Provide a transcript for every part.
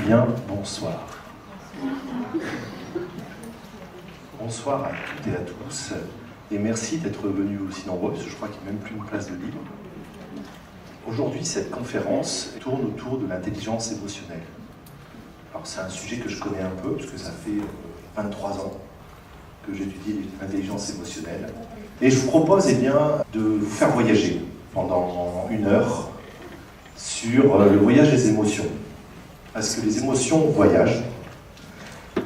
bien, bonsoir. Bonsoir à toutes et à tous, et merci d'être venus aussi nombreux, parce que je crois qu'il n'y a même plus une place de libre. Aujourd'hui, cette conférence tourne autour de l'intelligence émotionnelle. Alors c'est un sujet que je connais un peu, parce que ça fait 23 ans que j'étudie l'intelligence émotionnelle. Et je vous propose de vous faire voyager pendant 1 heure sur le voyage des émotions. Parce que les émotions voyagent,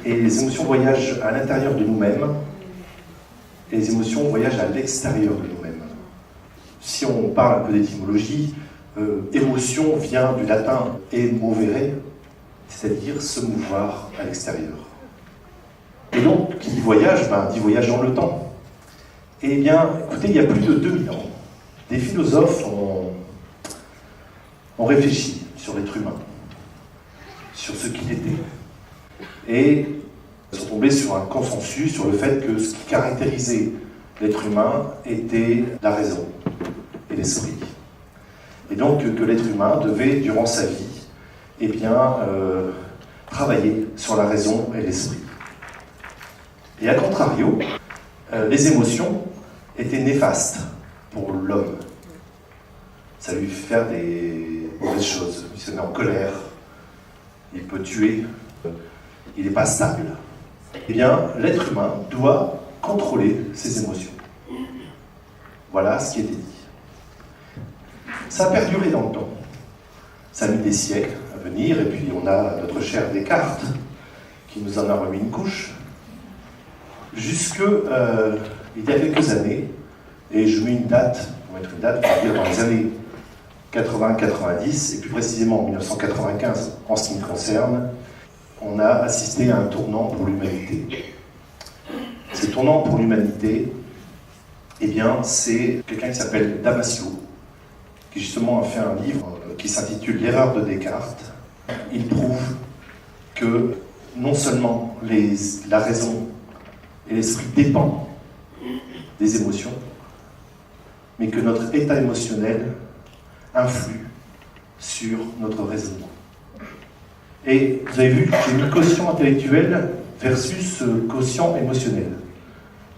et les émotions voyagent à l'intérieur de nous-mêmes, et les émotions voyagent à l'extérieur de nous-mêmes. Si on parle un peu d'étymologie, émotion vient du latin emovere, c'est-à-dire se mouvoir à l'extérieur. Et donc, qui dit voyage, dit voyage dans le temps. Eh bien, écoutez, il y a plus de 2000 ans, des philosophes ont réfléchi sur l'être humain, sur ce qu'il était. Et ils sont tombés sur un consensus sur le fait que ce qui caractérisait l'être humain était la raison et l'esprit. Et donc que l'être humain devait, durant sa vie, travailler sur la raison et l'esprit. Et à contrario, les émotions étaient néfastes pour l'homme. Ça lui fait faire des mauvaises choses. Il se met en colère, il peut tuer, il n'est pas stable. Eh bien, l'être humain doit contrôler ses émotions. Voilà ce qui était dit. Ça a perduré dans le temps. Ça a mis des siècles à venir, et puis on a notre cher Descartes qui nous en a remis une couche. Jusque il y a quelques années, et je mets une date, on va mettre une date, on va dire dans les années 80-90, et plus précisément en 1995 en ce qui me concerne, on a assisté à un tournant pour l'humanité. Ce tournant pour l'humanité, c'est quelqu'un qui s'appelle Damasio, qui justement a fait un livre qui s'intitule L'erreur de Descartes. Il prouve que non seulement la raison et l'esprit dépendent des émotions, mais que notre état émotionnel influe sur notre raisonnement. Et vous avez vu, j'ai mis quotient intellectuel versus quotient émotionnel.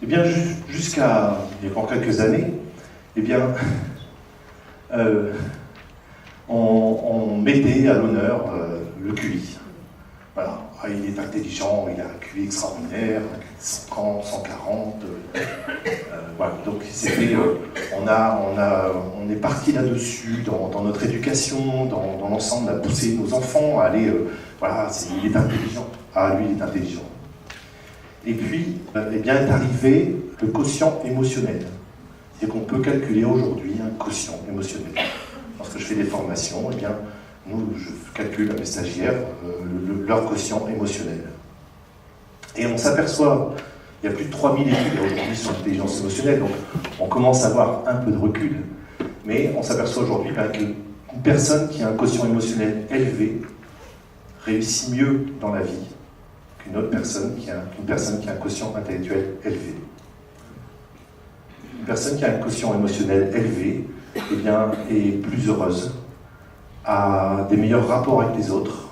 Eh bien, jusqu'à il y a encore quelques années, on mettait à l'honneur le QI. Voilà, il est intelligent, il a un QI extraordinaire, 130, 140. Voilà, donc c'était, on est parti là-dessus dans notre éducation, dans l'ensemble, on a poussé nos enfants à aller, il est intelligent. Ah, lui, il est intelligent. Et puis, est arrivé le quotient émotionnel. C'est qu'on peut calculer aujourd'hui un quotient émotionnel. Lorsque je fais des formations, je calcule à mes stagiaires leur quotient émotionnel. Et on s'aperçoit, il y a plus de 3000 études aujourd'hui sur l'intelligence émotionnelle, donc on commence à avoir un peu de recul, mais on s'aperçoit aujourd'hui qu'une personne qui a un quotient émotionnel élevé réussit mieux dans la vie qu'une autre personne qui a un quotient intellectuel élevé. Une personne qui a un quotient émotionnel élevé est plus heureuse, a des meilleurs rapports avec les autres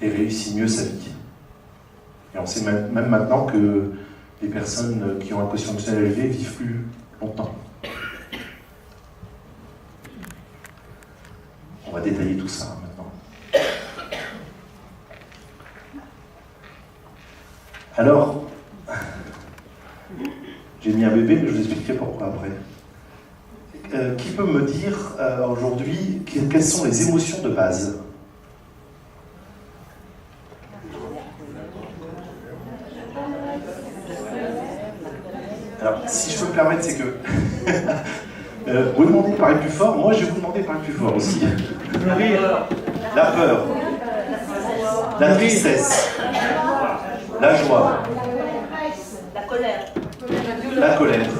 et réussit mieux sa vie. Et on sait même maintenant que les personnes qui ont un quotient émotionnel élevé vivent plus longtemps. On va détailler tout ça maintenant. Alors, j'ai mis un bébé, mais je vous expliquerai pourquoi après. Qui peut me dire aujourd'hui quelles sont les émotions de base ? Alors, si je peux me permettre, c'est que vous demandez de parler plus fort, moi je vais vous demander de parler plus fort aussi. La peur, la tristesse, la joie, la colère.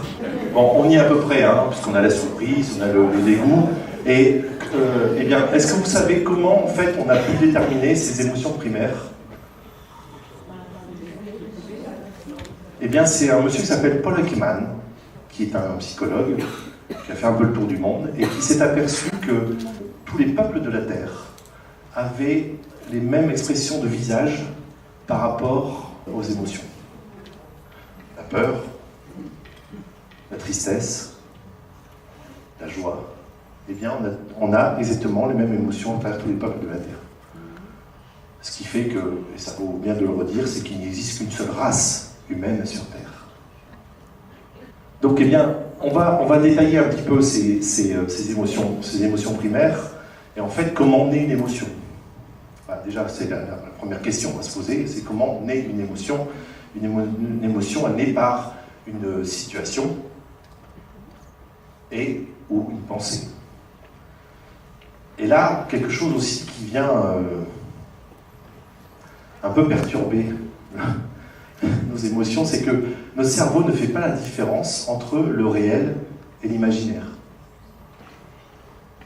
Bon, on y est à peu près, puisqu'on a la surprise, on a le dégoût. Et est-ce que vous savez comment, en fait, on a pu déterminer ces émotions primaires ? C'est un monsieur qui s'appelle Paul Ekman, qui est un psychologue, qui a fait un peu le tour du monde, et qui s'est aperçu que tous les peuples de la Terre avaient les mêmes expressions de visage par rapport aux émotions. La peur, la tristesse, la joie. Eh bien, on a exactement les mêmes émotions à travers tous les peuples de la Terre. Ce qui fait que, et ça vaut bien de le redire, c'est qu'il n'existe qu'une seule race humaine sur Terre. Donc, eh bien, on va détailler un petit peu ces émotions primaires, et en fait, comment naît une émotion. Enfin, déjà, c'est la première question qu'on va se poser, c'est comment naît une émotion. Une émotion, elle naît par une situation ou une pensée. Et là, quelque chose aussi qui vient un peu perturber nos émotions, c'est que notre cerveau ne fait pas la différence entre le réel et l'imaginaire.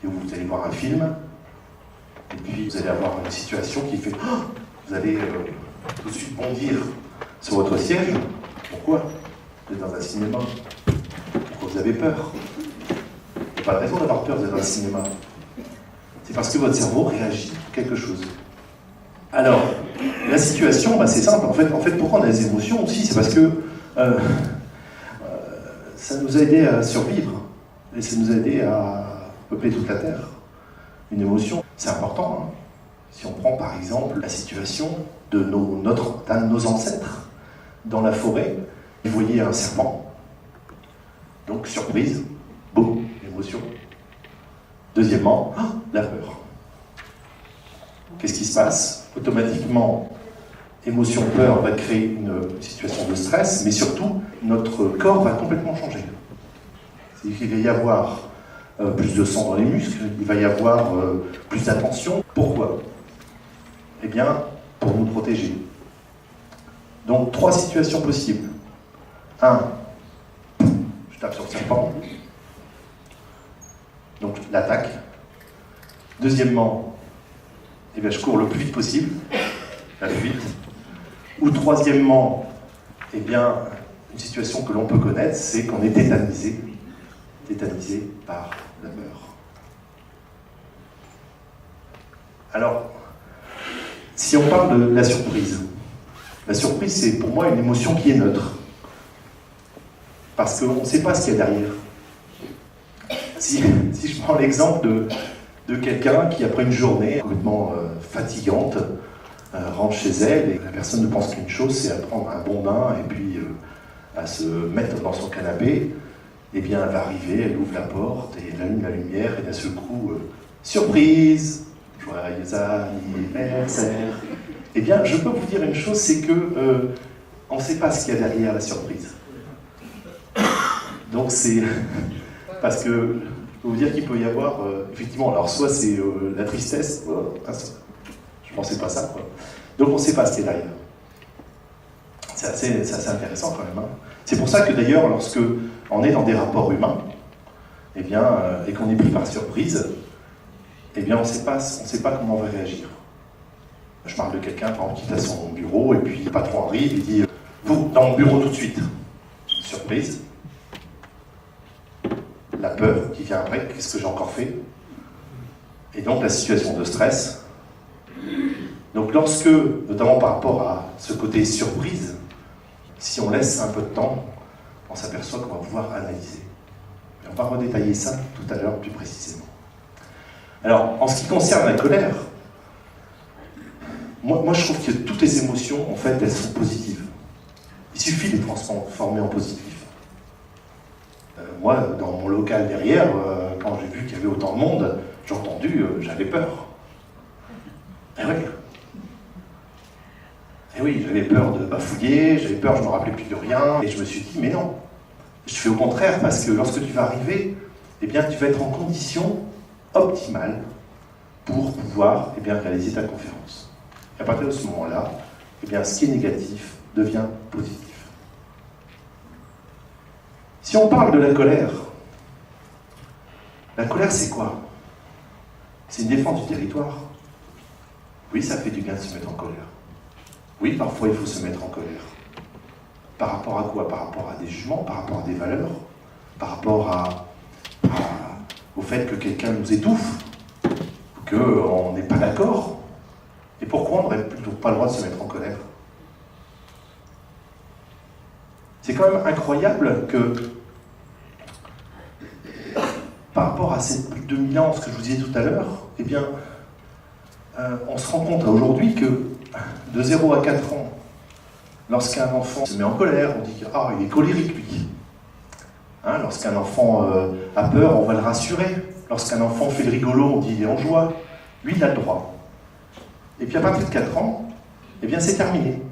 Et vous allez voir un film, et puis vous allez avoir une situation qui fait vous allez tout de suite bondir sur votre siège. Pourquoi? Vous êtes dans un cinéma. Pourquoi vous avez peur? Il n'y a pas de raison d'avoir peur d'être dans un cinéma. C'est parce que votre cerveau réagit à quelque chose. Alors, la situation, c'est simple. En fait, pourquoi on a des émotions aussi? C'est parce que ça nous a aidé à survivre. Et ça nous a aidé à peupler toute la Terre. Une émotion, c'est important. Hein. Si on prend par exemple la situation d'un de nos ancêtres dans la forêt, ils voyaient un serpent. Donc, surprise, boum, émotion. Deuxièmement, la peur. Qu'est-ce qui se passe? Automatiquement, émotion, peur va créer une situation de stress, mais surtout, notre corps va complètement changer. C'est-à-dire qu'il va y avoir plus de sang dans les muscles, il va y avoir plus d'attention. Pourquoi? Eh bien, pour nous protéger. Donc, 3 situations possibles. 1, je tape sur le serpent. Donc, l'attaque. Deuxièmement, eh bien, je cours le plus vite possible, la fuite. Ou troisièmement, eh bien, une situation que l'on peut connaître, c'est qu'on est tétanisé par la peur. Alors, si on parle de la surprise c'est pour moi une émotion qui est neutre. Parce qu'on ne sait pas ce qu'il y a derrière. Si je prends l'exemple de quelqu'un qui, après une journée complètement fatigante, rentre chez elle et la personne ne pense qu'une chose, c'est à prendre un bon bain et puis à se mettre dans son canapé, eh bien elle va arriver, elle ouvre la porte et elle allume la lumière et d'un seul coup, surprise, joyeux anniversaire. Eh bien, je peux vous dire une chose, c'est que on ne sait pas ce qu'il y a derrière la surprise. Donc c'est parce que je peux vous dire qu'il peut y avoir effectivement, alors soit c'est la tristesse, je ne pensais pas ça, quoi. Donc on ne sait pas ce qu'il y a derrière. C'est assez intéressant quand même. Hein. C'est pour ça que d'ailleurs, lorsque on est dans des rapports humains, eh bien, et qu'on est pris par surprise, eh bien on ne sait pas comment on va réagir. Je parle de quelqu'un, par exemple, qui est à son bureau, et puis le patron arrive, il dit « Vous, dans mon bureau tout de suite ». Surprise. La peur qui vient après, qu'est-ce que j'ai encore fait? Et donc la situation de stress. Donc lorsque, notamment par rapport à ce côté surprise, si on laisse un peu de temps, on s'aperçoit qu'on va pouvoir analyser. Et on va redétailler ça tout à l'heure plus précisément. Alors, en ce qui concerne la colère, moi je trouve que toutes les émotions, en fait, elles sont positives. Il suffit de les transformer en positif. Moi, dans mon local derrière, quand j'ai vu qu'il y avait autant de monde, j'ai entendu, j'avais peur. Et oui. Et oui, j'avais peur de bafouiller, j'avais peur, je ne me rappelais plus de rien, et je me suis dit, mais non. Je fais au contraire, parce que lorsque tu vas arriver, eh bien, tu vas être en condition optimale pour pouvoir réaliser ta conférence. Et à partir de ce moment-là, eh bien, ce qui est négatif devient positif. Si on parle de la colère c'est quoi? C'est une défense du territoire. Oui, ça fait du bien de se mettre en colère. Oui, parfois il faut se mettre en colère. Par rapport à quoi? Par rapport à des jugements, par rapport à des valeurs, par rapport au fait que quelqu'un nous étouffe, qu'on n'est pas d'accord, Et pourquoi on n'aurait plutôt pas le droit de se mettre en colère? C'est quand même incroyable que, par rapport à ces plus de 2000 ans, ce que je vous disais tout à l'heure, eh bien, on se rend compte aujourd'hui que de 0 à 4 ans, lorsqu'un enfant se met en colère, on dit qu'il il est colérique, lui. Hein, lorsqu'un enfant a peur, on va le rassurer. Lorsqu'un enfant fait le rigolo, on dit il est en joie. Lui, il a le droit. Et puis à partir de 4 ans, eh bien c'est terminé.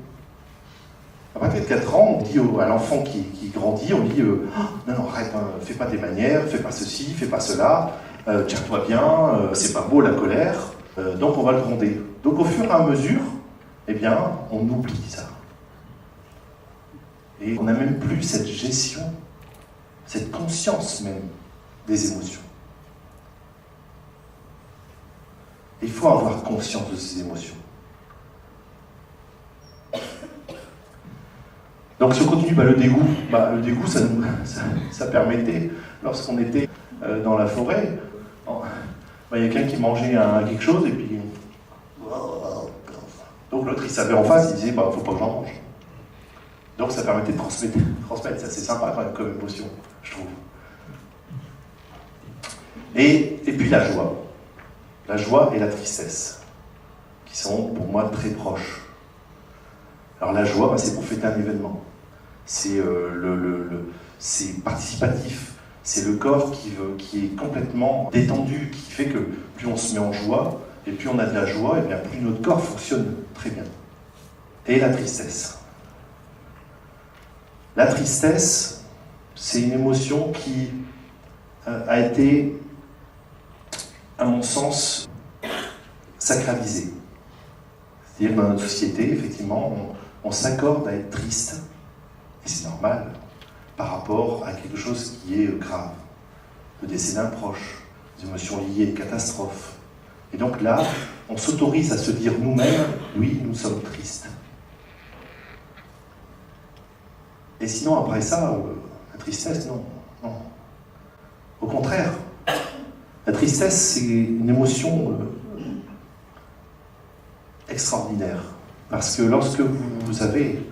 À partir de 4 ans, on dit à l'enfant qui grandit, on dit non, arrête, hein, fais pas des manières, fais pas ceci, fais pas cela, tiens-toi bien, c'est pas beau la colère, donc on va le gronder. Donc au fur et à mesure, eh bien, on oublie ça. Et on n'a même plus cette gestion, cette conscience même des émotions. Il faut avoir conscience de ces émotions. Donc si on continue, le dégoût, ça permettait, lorsqu'on était dans la forêt, il y a quelqu'un qui mangeait quelque chose et puis... Donc l'autre il savait en face, il disait faut pas que j'en mange. Donc ça permettait de transmettre, ça c'est sympa quand même comme émotion, je trouve. Et puis la joie et la tristesse, qui sont pour moi très proches. Alors la joie, c'est pour fêter un événement. C'est c'est participatif. C'est le corps qui est complètement détendu, qui fait que plus on se met en joie, et plus on a de la joie, et bien plus notre corps fonctionne très bien. Et la tristesse. La tristesse, c'est une émotion qui a été, à mon sens, sacralisée. C'est-à-dire que dans notre société, effectivement, on s'accorde à être triste, et c'est normal, par rapport à quelque chose qui est grave, le décès d'un proche, des émotions liées à une catastrophe. Et donc là, on s'autorise à se dire nous-mêmes, oui, nous sommes tristes. Et sinon, après ça, la tristesse, non. Au contraire, la tristesse, c'est une émotion extraordinaire. Parce que lorsque vous avez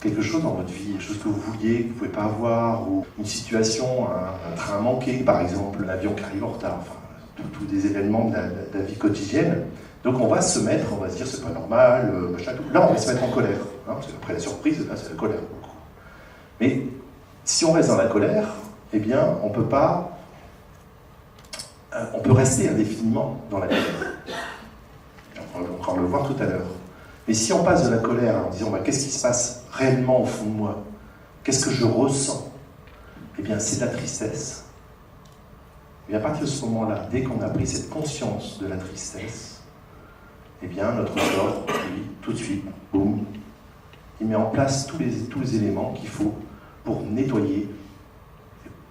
quelque chose dans votre vie, quelque chose que vous vouliez, que vous ne pouvez pas avoir, ou une situation, un train manqué, par exemple, l'avion qui arrive en retard, tous des événements de la vie quotidienne. Donc on va se dire c'est pas normal, machin, tout. Là on va se mettre en colère. Hein, parce qu'après la surprise, là c'est la colère. Mais si on reste dans la colère, eh bien on peut pas. On peut rester indéfiniment dans la colère. On va encore le voir tout à l'heure. Mais si on passe de la colère en disant qu'est-ce qui se passe réellement au fond de moi, qu'est-ce que je ressens, eh bien c'est de la tristesse. Et à partir de ce moment-là, dès qu'on a pris cette conscience de la tristesse, eh bien notre corps, lui, tout de suite, boum, il met en place tous les éléments qu'il faut pour nettoyer,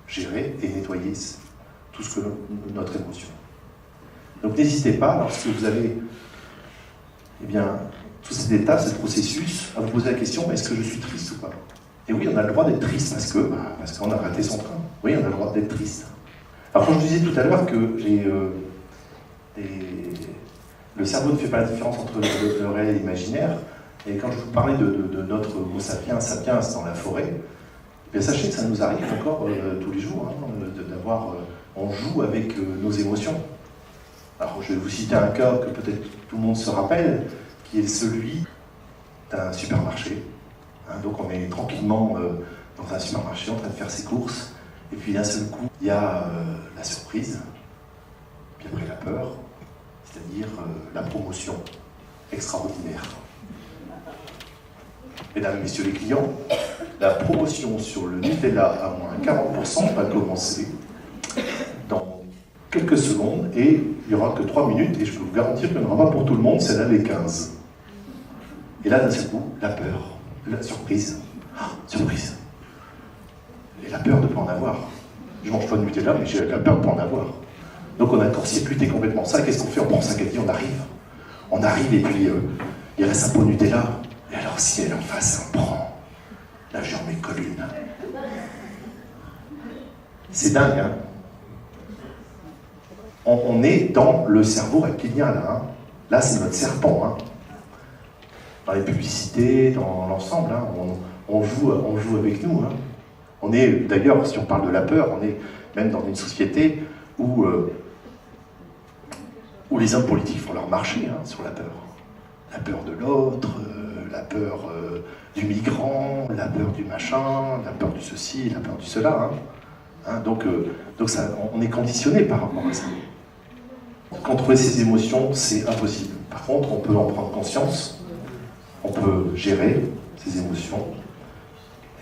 gérer et nettoyer tout ce que notre émotion. Donc n'hésitez pas, lorsque vous avez toute cette étape, ce processus, à vous poser la question, est-ce que je suis triste ou pas? Et oui, on a le droit d'être triste parce qu'on a raté son train. Oui, on a le droit d'être triste. Alors quand je disais tout à l'heure que le cerveau ne fait pas la différence entre le réel et l'imaginaire, et quand je vous parlais de notre Homo sapiens dans la forêt, bien sachez que ça nous arrive encore tous les jours, on joue avec nos émotions. Alors je vais vous citer un cas que peut-être tout le monde se rappelle, qui est celui d'un supermarché. Donc on est tranquillement dans un supermarché en train de faire ses courses, et puis d'un seul coup, il y a la surprise, puis après la peur, c'est-à-dire la promotion extraordinaire. Mesdames et messieurs les clients, la promotion sur le Nutella à moins 40% va commencer dans quelques secondes, et il n'y aura que 3 minutes, et je peux vous garantir qu'il n'y en aura pas pour tout le monde, c'est là les 15. Et là, d'un seul coup, la peur, la surprise. Surprise. Et la peur de ne pas en avoir. Je ne mange pas de Nutella, mais j'ai la peur de ne pas en avoir. Donc on a court-circuité complètement ça. Qu'est-ce qu'on fait? On prend sa caddie, on arrive. On arrive et puis il reste un pot de Nutella. Et alors si elle est en face, on prend. Là, je remets colline. C'est dingue, hein? On est dans le cerveau reptilien, là. Hein. Là, c'est notre serpent. Hein. Dans les publicités, dans l'ensemble, hein, on joue avec nous. Hein. On est, d'ailleurs, si on parle de la peur, on est même dans une société où les hommes politiques font leur marché hein, sur la peur. La peur de l'autre, la peur du migrant, la peur du machin, la peur du ceci, la peur du cela. Hein. Hein, donc ça, on est conditionné par rapport à ça. Contrôler ses émotions, c'est impossible. Par contre, on peut en prendre conscience, on peut gérer ses émotions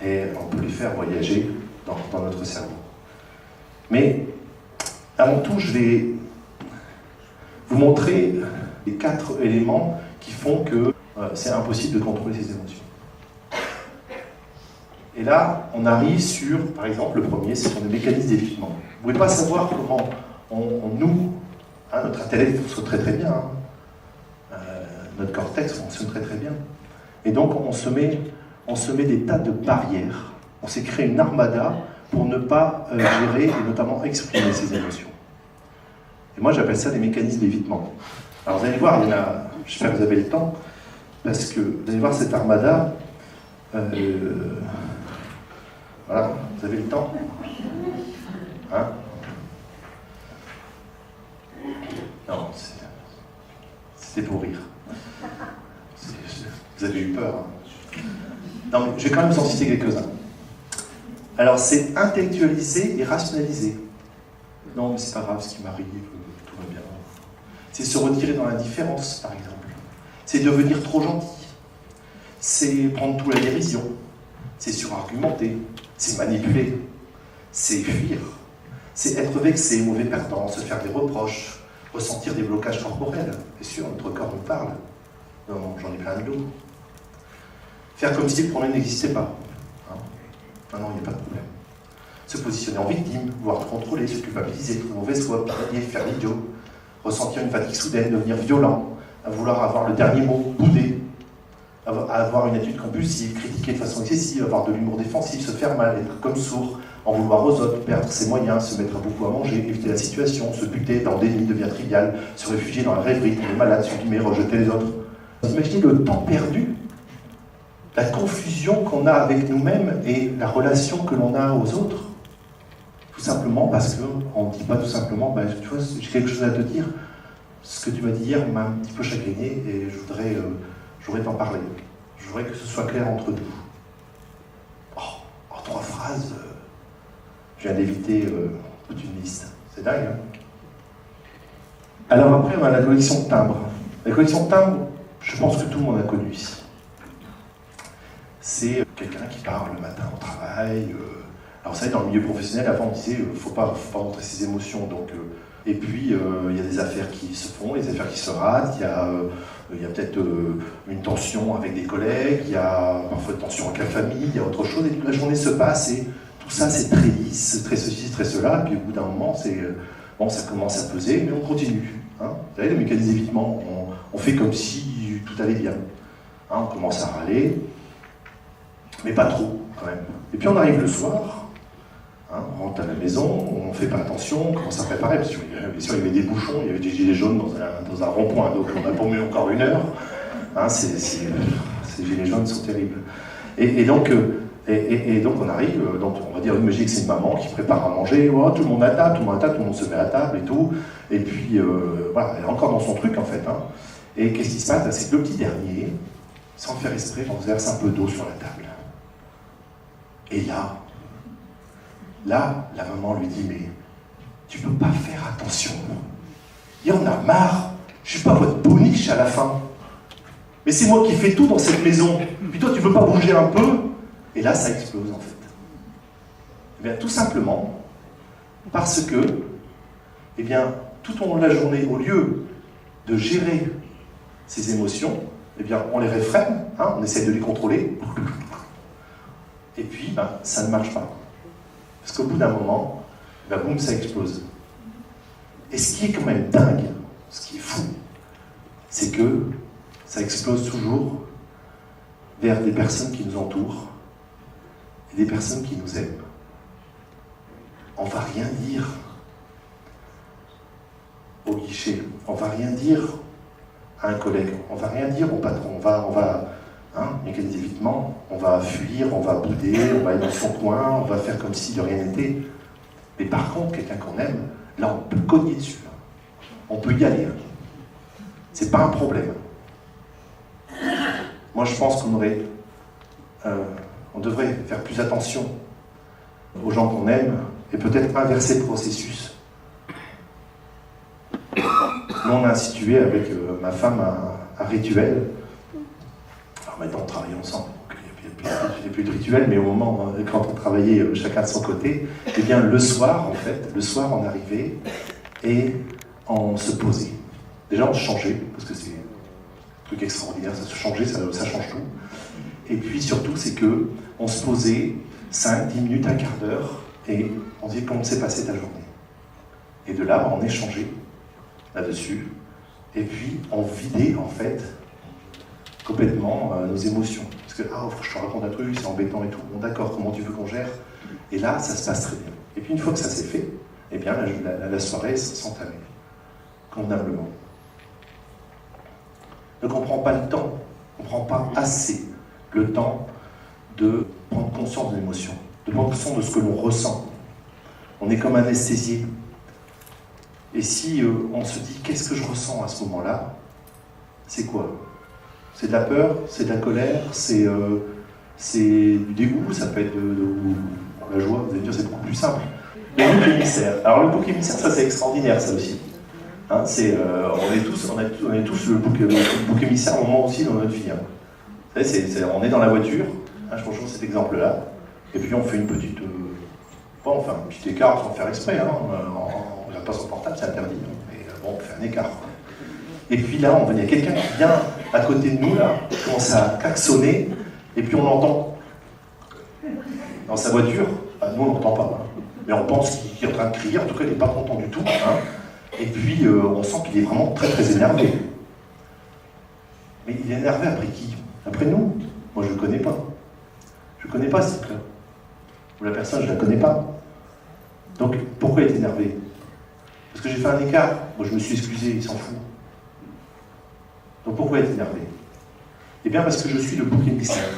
et on peut les faire voyager dans notre cerveau. Mais avant tout, je vais vous montrer les 4 éléments qui font que c'est impossible de contrôler ses émotions. Et là, on arrive sur, par exemple, le premier, c'est sur le mécanisme d'évitement. Vous ne pouvez pas savoir comment nous, hein, notre intellect fonctionne très très bien, hein. Notre cortex fonctionne très très bien. Et donc, on se met des tas de barrières. On s'est créé une armada pour ne pas gérer et notamment exprimer ses émotions. Et moi, j'appelle ça des mécanismes d'évitement. Alors, vous allez voir, j'espère que vous avez le temps, parce que vous allez voir cette armada. Voilà, vous avez le temps hein? Non, c'était pour rire. Vous avez eu peur. Hein? Non, mais je vais quand même vous en citer quelques-uns. Alors, c'est intellectualiser et rationaliser. Non, mais c'est pas grave ce qui m'arrive, tout va bien. C'est se retirer dans l'indifférence, par exemple. C'est devenir trop gentil. C'est prendre tout à la dérision. C'est surargumenter. C'est manipuler. C'est fuir. C'est être vexé, mauvais perdant, se faire des reproches, ressentir des blocages corporels. Bien sûr, notre corps nous parle. Non, j'en ai plein de dos. Faire comme si le problème n'existait pas. Hein? Non, il n'y a pas de problème. Se positionner en victime, voire contrôler, se culpabiliser, trouver mauvaise foi, pinailler, faire l'idiot, ressentir une fatigue soudaine, devenir violent, à vouloir avoir le dernier mot, bouder, avoir une attitude compulsive, critiquer de façon excessive, avoir de l'humour défensif, se faire mal, être comme sourd, en vouloir aux autres, perdre ses moyens, se mettre beaucoup à manger, éviter la situation, se buter dans le déni devient trivial, se réfugier dans la rêverie, tomber malade, supprimer, rejeter les autres. Vous imaginez le temps perdu, la confusion qu'on a avec nous-mêmes et la relation que l'on a aux autres, tout simplement parce qu'on ne dit pas tout simplement, bah, tu vois, j'ai quelque chose à te dire, ce que tu m'as dit hier m'a un petit peu chagriné et je voudrais t'en parler. Je voudrais que ce soit clair entre nous. En 3 phrases, je viens d'éviter toute une liste. C'est dingue, hein? Alors après, on a la collection de timbres. La collection de timbres, je pense que tout le monde a connu ici. C'est quelqu'un qui part le matin au travail. Alors vous savez, dans le milieu professionnel, avant on disait faut pas montrer ses émotions. Donc, et puis il y a des affaires qui se font, des affaires qui se ratent. Il y a peut-être une tension avec des collègues. Il y a parfois une tension avec la famille. Il y a autre chose. Et toute la journée se passe et tout ça c'est très lisse, très ceci, très cela. Et puis au bout d'un moment, ça commence à peser, mais on continue. Hein. Vous savez, le mécanisme d'évitement, on fait comme si tout allait bien. Hein, on commence à râler. Mais pas trop, quand même. Et puis on arrive le soir, hein, on rentre à la maison, on ne fait pas attention, on commence à préparer, parce que bien sûr il y avait des bouchons, il y avait des gilets jaunes dans un rond-point, donc on a paumé encore 1 heure. Hein, ces gilets jaunes sont terribles. Et donc on arrive, donc on va dire, imaginez que c'est une maman qui prépare à manger, oh, tout le monde à table, tout le monde se met à table et tout, et puis voilà, elle est encore dans son truc en fait. Hein. Et qu'est-ce qui se passe? C'est que le petit dernier, sans le faire exprès, on se verse un peu d'eau sur la table. Et là, la maman lui dit, mais tu peux pas faire attention. Il y en a marre, je suis pas votre boniche à la fin. Mais c'est moi qui fais tout dans cette maison. Puis toi, tu veux pas bouger un peu? Et là, ça explose en fait. Eh bien, tout simplement, parce que, eh bien, tout au long de la journée, au lieu de gérer ses émotions, eh bien, on les réfrène, hein, on essaie de les contrôler. Et puis, ça ne marche pas. Parce qu'au bout d'un moment, boum, ça explose. Et ce qui est quand même dingue, ce qui est fou, c'est que ça explose toujours vers des personnes qui nous entourent et des personnes qui nous aiment. On ne va rien dire au guichet, on ne va rien dire à un collègue. On ne va rien dire au patron, on va mécaniser évitement, on va fuir, on va bouder, on va aller dans son coin, on va faire comme si de rien n'était. Mais par contre, quelqu'un qu'on aime, là on peut cogner dessus. On peut y aller. C'est pas un problème. Moi je pense on devrait faire plus attention aux gens qu'on aime et peut-être inverser le processus. Nous on a institué avec ma femme un rituel. Alors maintenant on travaille ensemble, donc il n'y a plus de rituel, mais au moment, quand on travaillait chacun de son côté, eh bien le soir on arrivait et on se posait. Déjà on se changeait, parce que c'est un truc extraordinaire, ça se changeait, ça change tout. Et puis surtout c'est que on se posait 5, 10 minutes, un quart d'heure, et on disait comment s'est passée ta journée. Et de là on échangeait là-dessus, et puis on vidait en fait complètement nos émotions. Parce que, je te raconte un truc, c'est embêtant et tout. Bon d'accord, comment tu veux qu'on gère? Et là, ça se passe très bien. Et puis une fois que ça s'est fait, eh bien la soirée s'entamait, convenablement. Donc on ne prend pas le temps, on ne prend pas assez le temps de prendre conscience de l'émotion, de prendre conscience de ce que l'on ressent. On est comme anesthésié. Et si on se dit, qu'est-ce que je ressens à ce moment-là? C'est quoi? C'est de la peur, c'est de la colère, c'est du dégoût, ça peut être de la joie, vous allez dire, c'est beaucoup plus simple. Le bouc émissaire. Alors le bouc émissaire, ça c'est extraordinaire, ça aussi. Hein, on est tous le bouc émissaire à un moment aussi dans notre vie. Hein. Vous savez, on est dans la voiture, hein, je prends toujours cet exemple-là, et puis on fait une petite... on fait un petit écart sans faire exprès, hein, on n'a pas son portable, c'est interdit, mais on fait un écart. Et puis là, il y a quelqu'un qui vient à côté de nous, là, qui commence à klaxonner, et puis on l'entend dans sa voiture. Nous, on n'entend pas, hein, mais on pense qu'il est en train de crier, en tout cas, il n'est pas content du tout. Hein, et puis, on sent qu'il est vraiment très, très énervé. Mais il est énervé après qui? Après nous? Moi, je ne le connais pas. Je ne connais pas ce type-là. Ou la personne, je ne la connais pas. Donc, pourquoi il est énervé? Parce que j'ai fait un écart. Moi, je me suis excusé, il s'en fout. Donc pourquoi être énervé? Eh bien parce que je suis le bouc émissaire.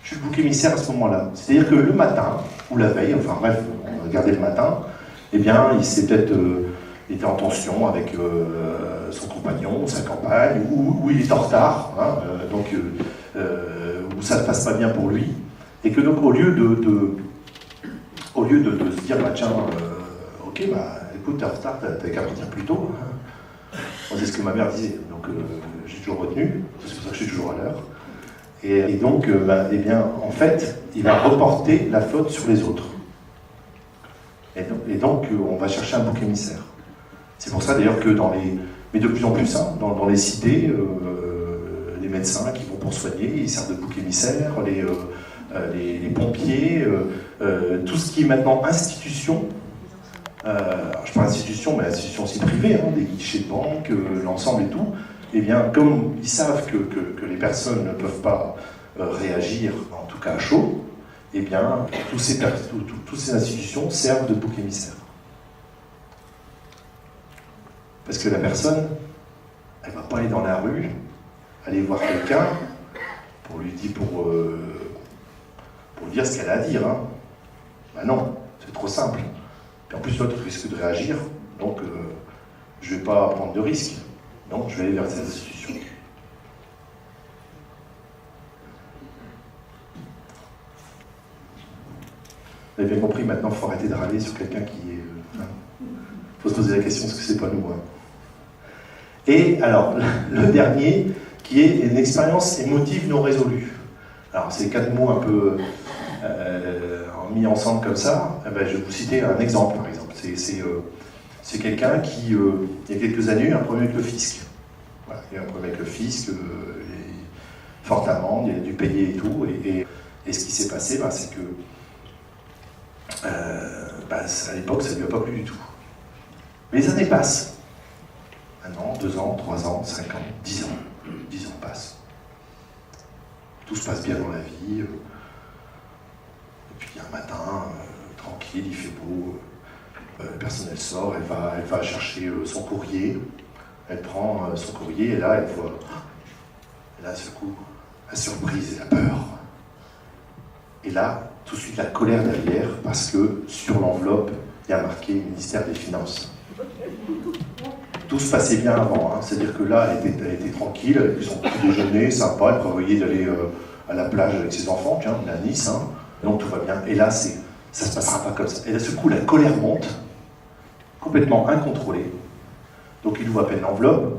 Je suis le bouc émissaire à ce moment-là. C'est-à-dire que le matin, ou la veille, enfin bref, on va regarder le matin, eh bien il s'est peut-être était en tension avec son compagnon, sa compagne, ou il est en retard, hein, où ça ne passe pas bien pour lui. Et que donc au lieu de se dire, bah tiens, ok, bah écoute, t'es en retard, t'as qu'à partir plus tôt. Hein. C'est ce que ma mère disait, donc j'ai toujours retenu, c'est pour ça que je suis toujours à l'heure. Et donc, eh bien, en fait, il va reporter la faute sur les autres. Et donc on va chercher un bouc émissaire. C'est pour ça d'ailleurs que mais de plus en plus, hein, dans les cités, les médecins qui vont pour soigner, ils servent de bouc émissaire, les pompiers, tout ce qui est maintenant institution. Je parle d'institutions, mais institutions aussi privées, hein, des guichets de banque, l'ensemble et tout, eh bien, comme ils savent que les personnes ne peuvent pas réagir, en tout cas à chaud, eh bien, toutes ces institutions servent de bouc émissaire. Parce que la personne, elle ne va pas aller dans la rue, aller voir quelqu'un pour lui dire ce qu'elle a à dire. Hein. Ben non, c'est trop simple. Et en plus, l'autre risque de réagir, donc je ne vais pas prendre de risque. Non, je vais aller vers ces institutions. Vous avez bien compris, maintenant, il faut arrêter de râler sur quelqu'un qui est... Il faut se poser la question, est-ce que c'est pas nous, hein. Et alors, le dernier, qui est une expérience émotive non résolue. Alors, c'est 4 mots un peu mis ensemble comme ça. Eh ben, je vais vous citer un exemple, par exemple. C'est quelqu'un qui, il y a quelques années, a eu un problème avec le fisc. Voilà, il y a eu un problème avec le fisc, forte amende, il a dû payer et tout. Et ce qui s'est passé, c'est que à l'époque, ça ne lui a pas plu du tout. Mais les années passent. 1 an, 2 ans, 3 ans, 5 ans, 10 ans. 10 ans passent. Tout se passe bien dans la vie. Et puis un matin, tranquille, il fait beau. Le personnel sort, elle va chercher son courrier. Elle prend son courrier et là, elle voit, et là, ce coup, la surprise et la peur. Et là, tout de suite, la colère derrière, parce que sur l'enveloppe, il y a marqué ministère des Finances. Tout se passait bien avant, hein. C'est-à-dire que là, elle était tranquille, elle avait pris son petit déjeuner, sympa, elle prévoyait d'aller à la plage avec ses enfants, tiens, on est à Nice, hein. Donc tout va bien. Et là, ça se passera pas comme ça. Et d'un seul coup, la colère monte, complètement incontrôlée. Donc il ouvre à peine l'enveloppe,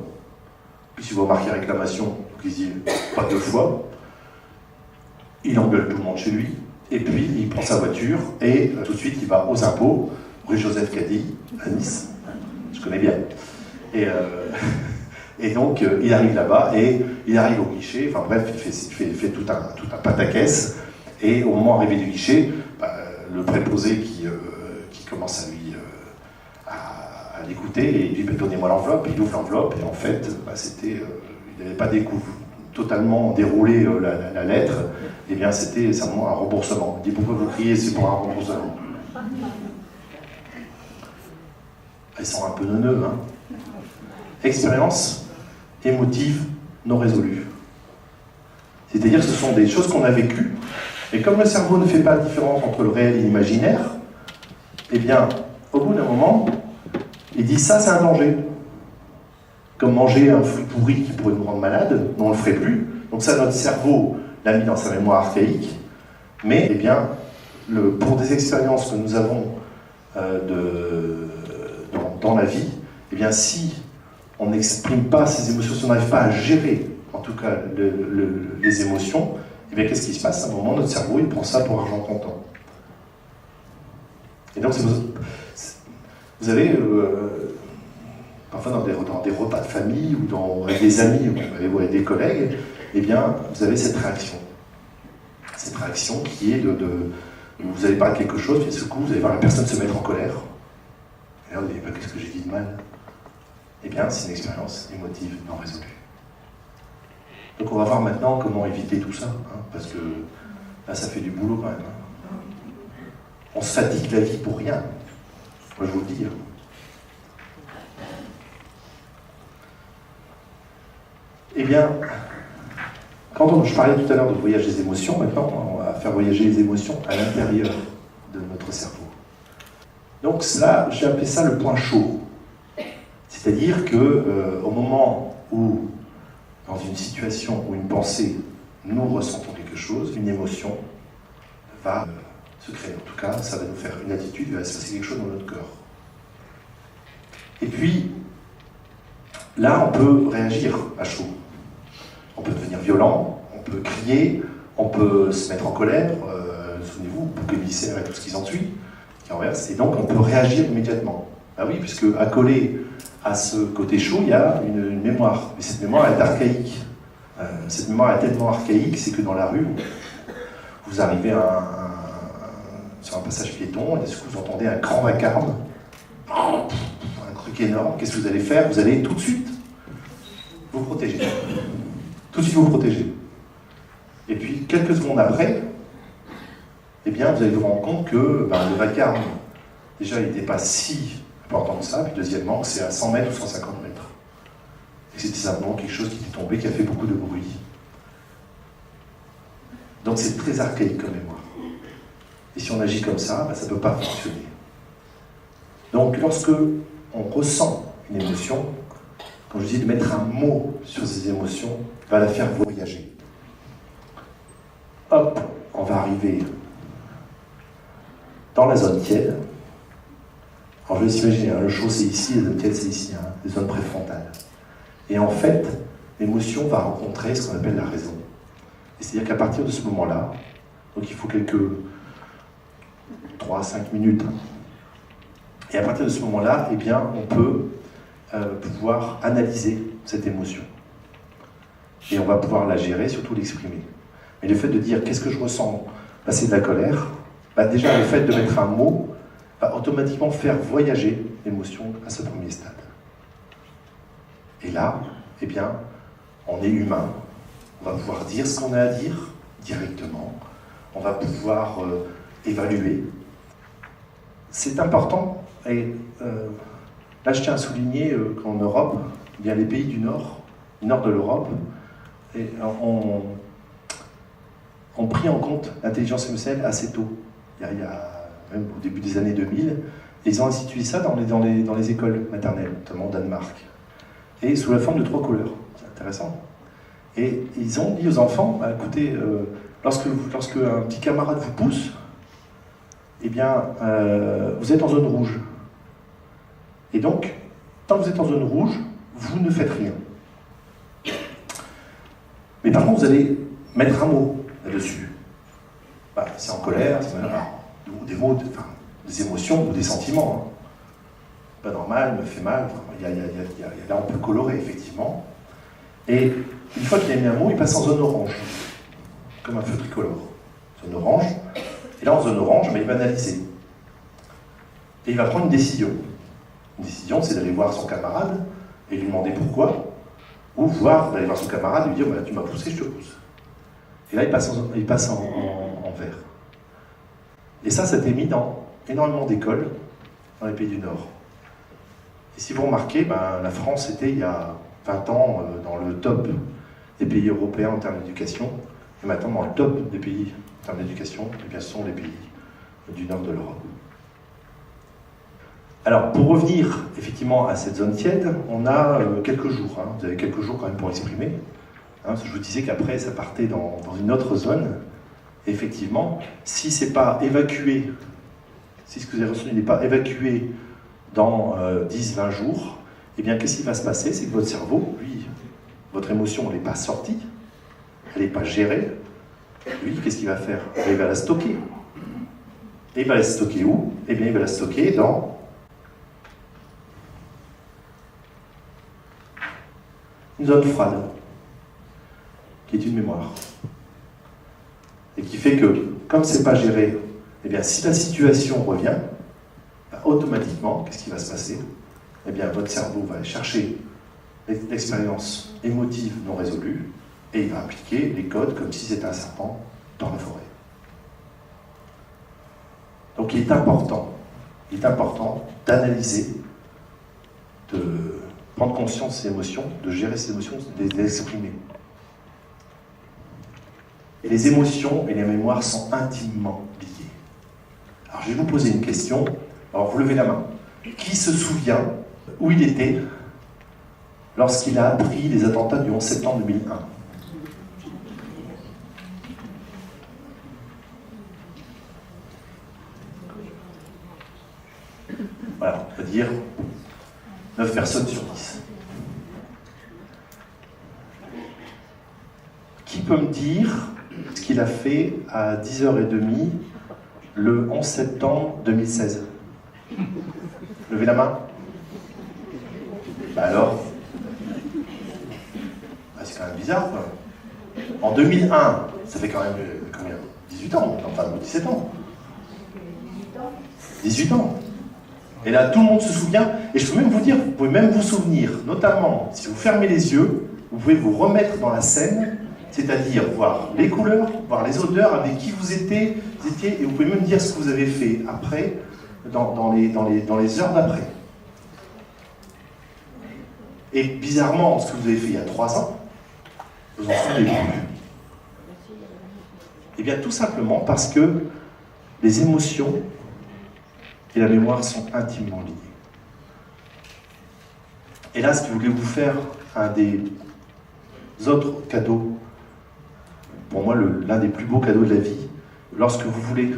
puis il voit marquer réclamation, donc il se dit pas deux fois. Il engueule tout le monde chez lui, et puis il prend sa voiture, et tout de suite il va aux impôts, rue Joseph Cady, à Nice. Je connais bien. Et donc il arrive là-bas, et il arrive au guichet, enfin bref, il fait tout un pataquès, et au moment d'arriver du guichet, le préposé qui commence à l'écouter, et il dit donnez-moi l'enveloppe, il ouvre l'enveloppe, et en fait, il n'avait pas totalement déroulé la lettre, et bien c'était simplement un remboursement. Il dit pourquoi vous criez, c'est pour un remboursement. Ils sont un peu neuneux, hein. Expérience émotive non résolue. C'est-à-dire que ce sont des choses qu'on a vécues, et comme le cerveau ne fait pas la différence entre le réel et l'imaginaire, eh bien, au bout d'un moment, il dit ça, c'est un danger. Comme manger un fruit pourri qui pourrait nous rendre malade, mais on ne le ferait plus. Donc ça, notre cerveau l'a mis dans sa mémoire archaïque, mais eh bien, pour des expériences que nous avons dans la vie, eh bien, si on n'exprime pas ces émotions, si on n'arrive pas à gérer, en tout cas, les émotions, eh bien, qu'est-ce qui se passe? À un moment, notre cerveau, il prend ça pour argent comptant. Et donc, vous avez, parfois dans des repas de famille, ou avec des amis, ou avec des collègues, eh bien, vous avez cette réaction. Cette réaction qui est vous allez parler de quelque chose, puis ce coup, vous allez voir la personne se mettre en colère. Et là, vous allez dire, qu'est-ce que j'ai dit de mal? Eh bien, c'est une expérience émotive non résolue. Donc on va voir maintenant comment éviter tout ça, hein, parce que là, ça fait du boulot quand même. Hein. On se fatigue la vie pour rien. Moi, je vous le dis. Hein. Eh bien, je parlais tout à l'heure de voyage des émotions, maintenant, on va faire voyager les émotions à l'intérieur de notre cerveau. Donc cela, j'ai appelé ça le point chaud. C'est-à-dire qu'au moment où, dans une situation ou une pensée, nous ressentons quelque chose, une émotion va se créer. En tout cas, ça va nous faire une attitude, il va se passer quelque chose dans notre corps. Et puis, là, on peut réagir à chaud. On peut devenir violent, on peut crier, on peut se mettre en colère, souvenez-vous, bouc émissaire et tout ce qui s'ensuit, qui renverse, et donc on peut réagir immédiatement. Ah oui, puisque accolé à ce côté chaud, il y a une mémoire, mais cette mémoire est archaïque. Cette mémoire est tellement archaïque, c'est que dans la rue, vous arrivez sur un passage piéton, et est-ce que vous entendez un grand vacarme, un truc énorme, qu'est-ce que vous allez faire? Vous allez tout de suite vous protéger. Tout de suite vous protéger. Et puis, quelques secondes après, eh bien, vous allez vous rendre compte que le vacarme, déjà, il n'était pas si important que ça, puis deuxièmement, c'est à 100 mètres ou 150 mètres. Et c'était simplement quelque chose qui était tombé, qui a fait beaucoup de bruit. Donc c'est très archaïque comme mémoire. Et si on agit comme ça, ça ne peut pas fonctionner. Donc lorsque on ressent une émotion, quand je dis de mettre un mot sur ces émotions, va la faire voyager. Hop, on va arriver dans la zone tiède. Alors je vais s'imaginer, le chaud c'est ici, la zone tiède c'est ici, les zones préfrontales. Et en fait, l'émotion va rencontrer ce qu'on appelle la raison. Et c'est-à-dire qu'à partir de ce moment-là, donc il faut quelques 3-5 minutes, et à partir de ce moment-là, eh bien, on peut pouvoir analyser cette émotion. Et on va pouvoir la gérer, surtout l'exprimer. Mais le fait de dire qu'est-ce que je ressens, c'est de la colère, déjà le fait de mettre un mot va automatiquement faire voyager l'émotion à ce premier stade. Et là, eh bien, on est humain, on va pouvoir dire ce qu'on a à dire directement, on va pouvoir évaluer. C'est important, et là je tiens à souligner qu'en Europe, eh bien, les pays du nord de l'Europe, ont pris en compte l'intelligence émotionnelle assez tôt, même au début des années 2000, et ils ont institué ça dans les écoles maternelles, notamment au Danemark, et sous la forme de 3 couleurs. C'est intéressant. Et ils ont dit aux enfants, bah, écoutez, lorsque un petit camarade vous pousse, eh bien, vous êtes en zone rouge. Et donc, tant que vous êtes en zone rouge, vous ne faites rien. Mais par contre, vous allez mettre un mot là-dessus. Bah, c'est en colère, ou des mots, des émotions ou des sentiments. Hein. Pas normal, me fait mal. Là, on peut colorer, effectivement. Et une fois qu'il a mis un mot, il passe en zone orange, comme un feu tricolore. Zone orange. Et là, en zone orange, il va analyser. Et il va prendre une décision. Une décision, c'est d'aller voir son camarade et lui demander pourquoi, ou d'aller voir son camarade et lui dire bah, tu m'as poussé, je te pousse. Et là, il passe en vert. Et ça a été mis dans énormément d'écoles dans les pays du Nord. Et si vous remarquez, la France était il y a 20 ans dans le top des pays européens en termes d'éducation, et maintenant dans le top des pays en termes d'éducation, eh bien, ce sont les pays du nord de l'Europe. Alors, pour revenir effectivement à cette zone tiède, on a quelques jours. Hein. Vous avez quelques jours quand même pour l'exprimer. Hein, je vous disais qu'après, ça partait dans une autre zone. Et effectivement, si c'est pas évacué, si ce que vous avez reçu n'est pas évacué dans 10-20 jours, eh bien, qu'est-ce qui va se passer? C'est que votre cerveau, lui, votre émotion, elle n'est pas sortie, elle n'est pas gérée. Lui, qu'est-ce qu'il va faire? Il va la stocker. Et il va la stocker où? Eh bien, il va la stocker dans une zone froide, qui est une mémoire. Et qui fait que, comme c'est pas géré, eh bien, si la situation revient, automatiquement, qu'est-ce qui va se passer? Eh bien, votre cerveau va chercher l'expérience émotive non résolue et il va appliquer les codes comme si c'était un serpent dans la forêt. Donc, il est important d'analyser, de prendre conscience de ses émotions, de gérer ses émotions, de les exprimer. Et les émotions et les mémoires sont intimement liées. Alors, je vais vous poser une question. Alors, vous levez la main. Qui se souvient où il était lorsqu'il a appris les attentats du 11 septembre 2001 ? Voilà, on peut dire 9 personnes sur 10. Qui peut me dire ce qu'il a fait à 10h30 le 11 septembre 2016 ? Levez la main. Bah alors, c'est quand même bizarre, quoi. En 2001, ça fait quand même combien ? 18 ans, enfin 17 ans. 18 ans. Et là, tout le monde se souvient, et je peux même vous dire, vous pouvez même vous souvenir, notamment, si vous fermez les yeux, vous pouvez vous remettre dans la scène, c'est-à-dire voir les couleurs, voir les odeurs, avec qui vous étiez, et vous pouvez même dire ce que vous avez fait après, dans les heures d'après. Et bizarrement, ce que vous avez fait il y a 3 ans, vous en souvenez plus. Eh bien, tout simplement parce que les émotions et la mémoire sont intimement liées. Et là, ce que je voulais vous faire, un des autres cadeaux, pour moi l'un des plus beaux cadeaux de la vie, lorsque vous voulez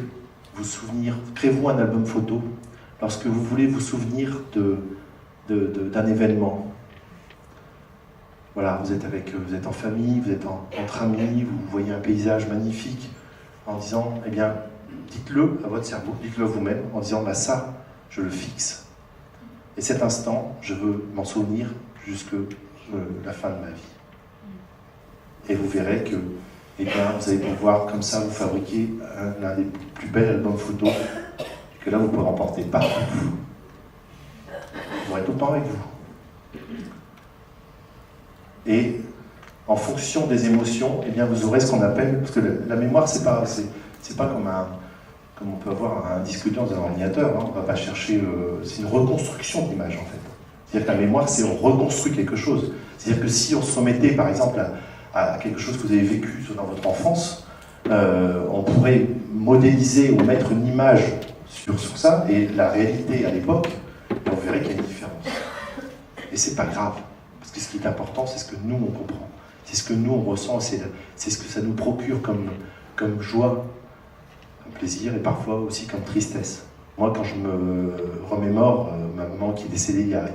vous souvenir, créez-vous un album photo, lorsque vous voulez vous souvenir d'un événement. Voilà, vous êtes en famille, vous êtes entre amis, vous voyez un paysage magnifique, en disant, eh bien, dites-le à votre cerveau, dites-le vous-même, en disant, bah ça, je le fixe. Et cet instant, je veux m'en souvenir jusqu'à la fin de ma vie. Et vous verrez que, eh bien, vous allez pouvoir, comme ça, vous fabriquer l'un des plus bels albums photos que là, vous pouvez remporter partout. Vous aurez tout le temps avec vous. Et en fonction des émotions, eh bien, vous aurez ce qu'on appelle, parce que la mémoire, c'est pas comme on peut avoir un disque dur dans un ordinateur, hein, on ne va pas chercher, c'est une reconstruction d'image en fait. C'est-à-dire que la mémoire, c'est on reconstruit quelque chose. C'est-à-dire que si on se remettait, par exemple, à quelque chose que vous avez vécu dans votre enfance, on pourrait modéliser ou mettre une image sur ça, et la réalité à l'époque, on verrait qu'il y a une différence. Et c'est pas grave, parce que ce qui est important, c'est ce que nous, on comprend. C'est ce que nous, on ressent, c'est ce que ça nous procure comme joie, comme plaisir, et parfois aussi comme tristesse. Moi, quand je me remémore ma maman qui est décédée il y a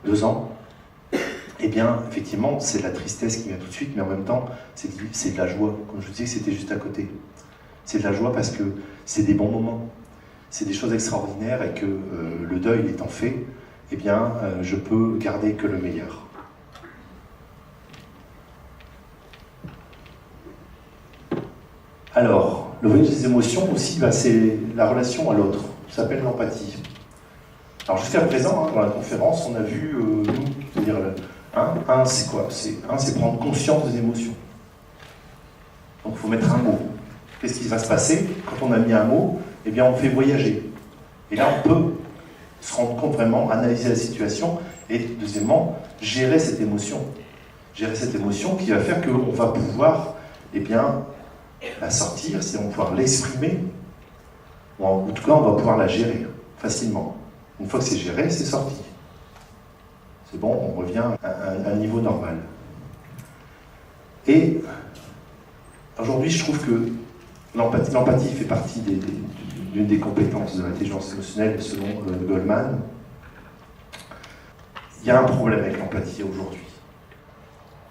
2 ans, eh bien, effectivement, c'est de la tristesse qui vient tout de suite, mais en même temps, c'est de la joie. Comme je vous disais, c'était juste à côté. C'est de la joie parce que c'est des bons moments. C'est des choses extraordinaires et que le deuil étant fait, eh bien, je peux garder que le meilleur. Alors, le voyage des émotions aussi, c'est la relation à l'autre. Ça s'appelle l'empathie. Alors jusqu'à présent, dans la conférence, on a vu, nous, c'est-à-dire, c'est quoi? C'est prendre conscience des émotions. Donc il faut mettre un mot. Qu'est-ce qui va se passer? Quand on a mis un mot, eh bien on fait voyager. Et là, on peut se rendre compte vraiment, analyser la situation, et deuxièmement, gérer cette émotion. Gérer cette émotion qui va faire qu'on va pouvoir, eh bien, la sortir, c'est on va pouvoir l'exprimer, ou en tout cas, on va pouvoir la gérer facilement. Une fois que c'est géré, c'est sorti. C'est bon, on revient à un niveau normal. Et aujourd'hui, je trouve que l'empathie fait partie d'une des compétences de l'intelligence émotionnelle, selon Goleman. Il y a un problème avec l'empathie aujourd'hui.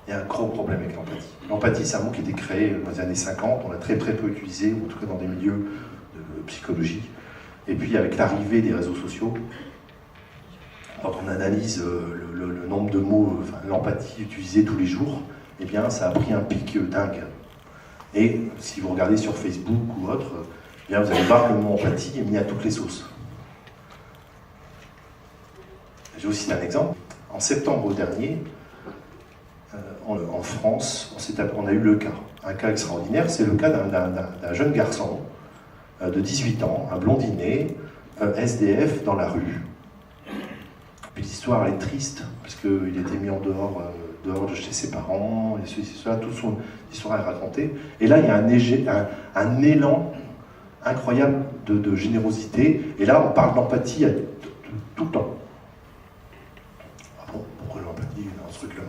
Il y a un gros problème avec l'empathie. L'empathie, c'est un mot qui a été créé dans les années 50, on l'a très peu utilisé, ou en tout cas dans des milieux de psychologie. Et puis avec l'arrivée des réseaux sociaux, quand on analyse le nombre de mots, l'empathie utilisée tous les jours, eh bien ça a pris un pic dingue. Et si vous regardez sur Facebook ou autre, eh bien, vous allez voir que le mot empathie est mis à toutes les sauces. Je vais vous citer un exemple. En septembre dernier, en France, on a eu un cas extraordinaire, c'est le cas d'un jeune garçon de 18 ans, un blondinet, SDF dans la rue. Puis l'histoire est triste, parce qu'il était mis en dehors de chez ses parents, et ceci, cela, toute son histoire est racontée. Et là, il y a un élan incroyable de générosité, et là, on parle d'empathie tout le temps. Ah bon, pourquoi l'empathie dans ce truc-là?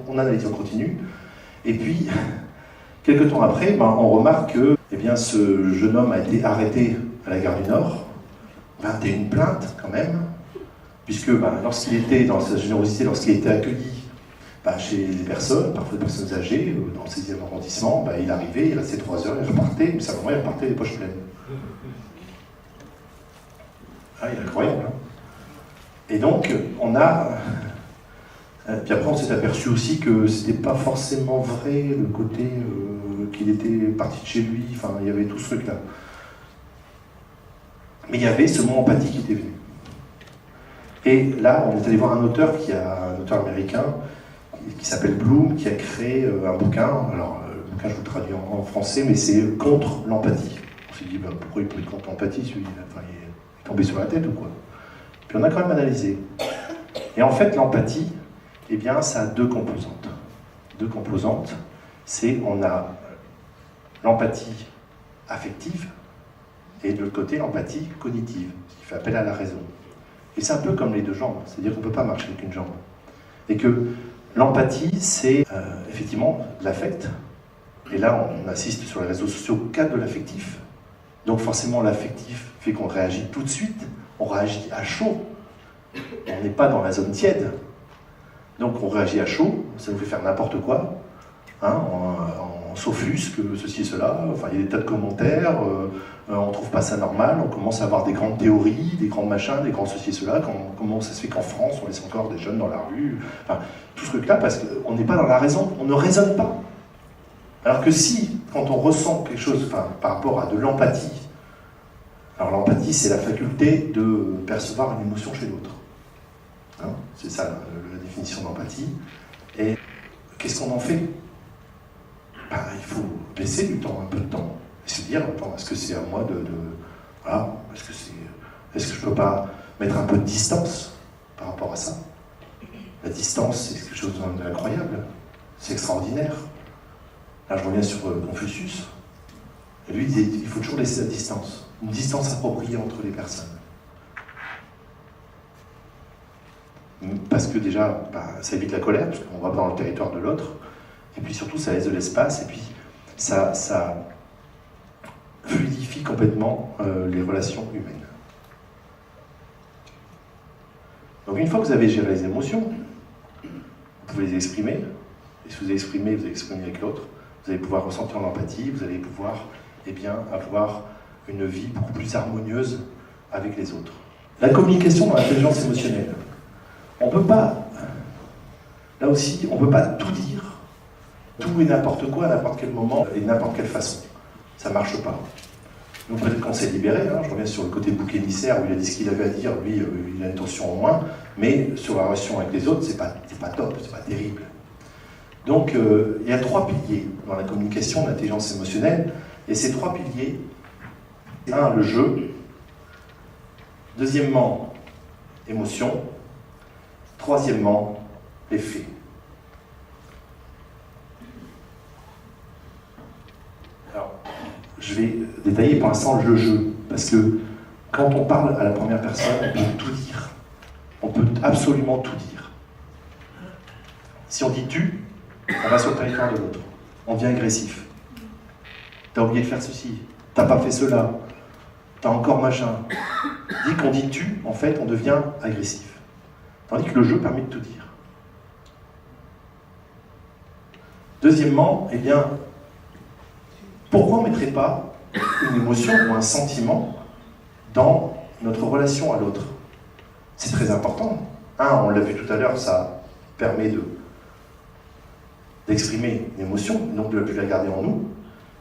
On analyse, on continue. Et puis, quelques temps après, on remarque que ce jeune homme a été arrêté à la gare du Nord, 21 plaintes quand même, puisque lorsqu'il était dans sa générosité, lorsqu'il était accueilli chez des personnes, parfois des personnes âgées, dans le 16e arrondissement, il arrivait, il restait 3 heures, il repartait, mais simplement il repartait les poches pleines. Ah, il est incroyable. Hein. Et donc, puis après, on s'est aperçu aussi que c'était pas forcément vrai le côté qu'il était parti de chez lui, il y avait tout ce truc-là. Mais il y avait ce mot empathie qui était venu. Et là, on est allé voir un auteur américain, qui s'appelle Bloom, qui a créé un bouquin. Alors, le bouquin, je vous le traduis en français, mais c'est contre l'empathie. On s'est dit, pourquoi il peut être contre l'empathie, celui-là, il est tombé sur la tête ou quoi? Puis on a quand même analysé. Et en fait, l'empathie, ça a 2 composantes. 2 composantes, on a l'empathie affective, et de l'autre côté, l'empathie cognitive, ce qui fait appel à la raison. Et c'est un peu comme les 2 jambes, c'est-à-dire qu'on ne peut pas marcher avec une jambe. Et que l'empathie, c'est effectivement de l'affect. Et là, on assiste sur les réseaux sociaux au cas de l'affectif. Donc forcément, l'affectif fait qu'on réagit tout de suite, on réagit à chaud. On n'est pas dans la zone tiède. Donc on réagit à chaud, ça nous fait faire n'importe quoi. On s'offusque, ceci et cela, il y a des tas de commentaires, on ne trouve pas ça normal, on commence à avoir des grandes théories, des grands machins, des grands ceci et cela, comment ça se fait qu'en France on laisse encore des jeunes dans la rue, tout ce truc-là, parce qu'on n'est pas dans la raison, on ne raisonne pas. Alors que si, quand on ressent quelque chose par rapport à de l'empathie, alors l'empathie c'est la faculté de percevoir une émotion chez l'autre. C'est ça la définition d'empathie. Et qu'est-ce qu'on en fait? Il faut laisser du temps, un peu de temps, et se dire, est-ce que c'est à moi est-ce que je ne peux pas mettre un peu de distance par rapport à ça. La distance, c'est quelque chose d'incroyable, c'est extraordinaire. Là, je reviens sur Confucius. Et lui, il disait il faut toujours laisser la distance, une distance appropriée entre les personnes. Parce que déjà, ça évite la colère, parce qu'on va dans le territoire de l'autre, et puis surtout, ça laisse de l'espace, et puis ça fluidifie complètement les relations humaines. Donc une fois que vous avez géré les émotions, vous pouvez les exprimer, et si vous les exprimez, vous allez exprimer avec l'autre, vous allez pouvoir ressentir l'empathie, vous allez pouvoir avoir une vie beaucoup plus harmonieuse avec les autres. La communication dans l'intelligence émotionnelle. On ne peut pas, là aussi, on ne peut pas tout dire, tout et n'importe quoi, à n'importe quel moment et de n'importe quelle façon. Ça ne marche pas. Donc peut-être qu'on s'est libéré, je reviens sur le côté bouc émissaire où il a dit ce qu'il avait à dire, lui il a une tension en moins, mais sur la relation avec les autres, c'est pas top, c'est pas terrible. Donc il y a 3 piliers dans la communication, l'intelligence émotionnelle, et ces 3 piliers, 1, le jeu, deuxièmement, émotion, troisièmement, les faits. Alors, je vais détailler pour l'instant le jeu, parce que quand on parle à la première personne, on peut tout dire. On peut absolument tout dire. Si on dit tu, on va sur le territoire de l'autre. On devient agressif. T'as oublié de faire ceci, t'as pas fait cela, t'as encore machin. Dès qu'on dit tu, en fait, on devient agressif. Tandis que le jeu permet de tout dire. Deuxièmement, eh bien, pourquoi on ne mettrait pas une émotion ou un sentiment dans notre relation à l'autre? C'est très important. On l'a vu tout à l'heure, ça permet d'exprimer une émotion, donc de ne plus la garder en nous.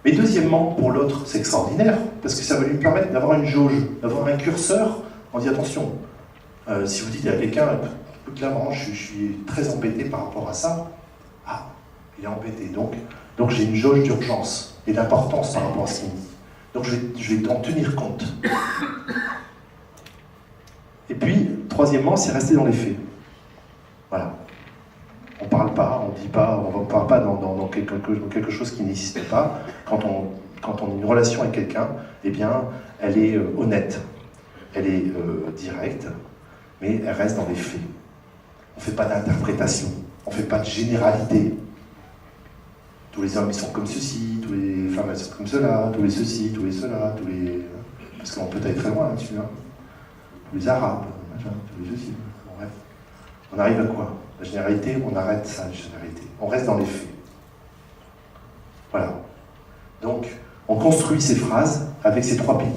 Mais deuxièmement, pour l'autre, c'est extraordinaire, parce que ça va lui permettre d'avoir une jauge, d'avoir un curseur. On dit attention, si vous dites à quelqu'un, clairement, je suis très embêté par rapport à ça, il est embêté, donc j'ai une jauge d'urgence et d'importance par rapport à ce qu'il me dit. Donc je vais en tenir compte. Et puis, troisièmement, c'est rester dans les faits. Voilà. On ne parle pas, on ne dit pas, on ne parle pas dans quelque chose qui n'existe pas. Quand on a une relation avec quelqu'un, eh bien, elle est honnête, elle est directe, mais elle reste dans les faits. On ne fait pas d'interprétation, on ne fait pas de généralité. Tous les hommes, ils sont comme ceci, tous les femmes, elles sont comme cela, tous les ceci, tous les cela, tous les... Parce qu'on peut aller très loin là-dessus, Tous les arabes, tous les ceci. Bon, bref. On arrive à quoi? La généralité, on arrête ça, la généralité. On reste dans les faits. Voilà. Donc, on construit ces phrases avec ces 3 piliers.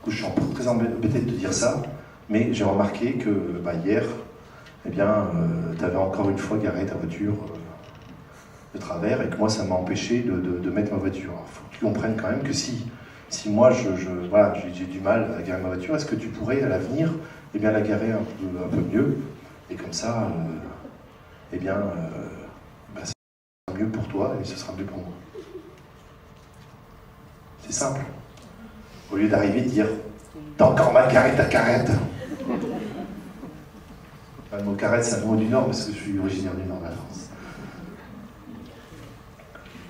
Je suis très embêté de te dire ça, mais j'ai remarqué que hier, eh bien, tu avais encore une fois garé ta voiture de travers et que moi, ça m'a empêché de mettre ma voiture. Il faut que tu comprennes quand même que si moi, j'ai du mal à garer ma voiture, est-ce que tu pourrais, à l'avenir, eh bien, la garer un peu mieux, et comme ça, ce sera mieux pour toi et ce sera mieux pour moi. C'est simple. Au lieu d'arriver et de dire « T'as encore mal garé ta carrette !» Le mot carrette, c'est un mot du Nord, parce que je suis originaire du Nord de la France.